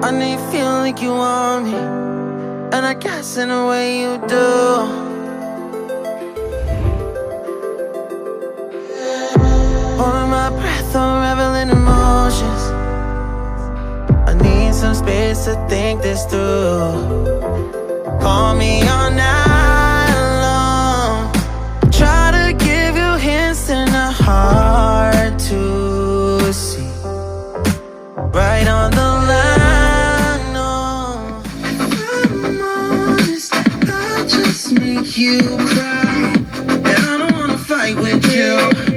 I know you feel like you want me, and I guess in a way you do. Holding my breath, unraveling emotions. I need some space to think this through. Call me all night long. Try to give you hints and a hard to see. Right on the line, no. I'm honest, I just make you cry, and I don't wanna fight with you.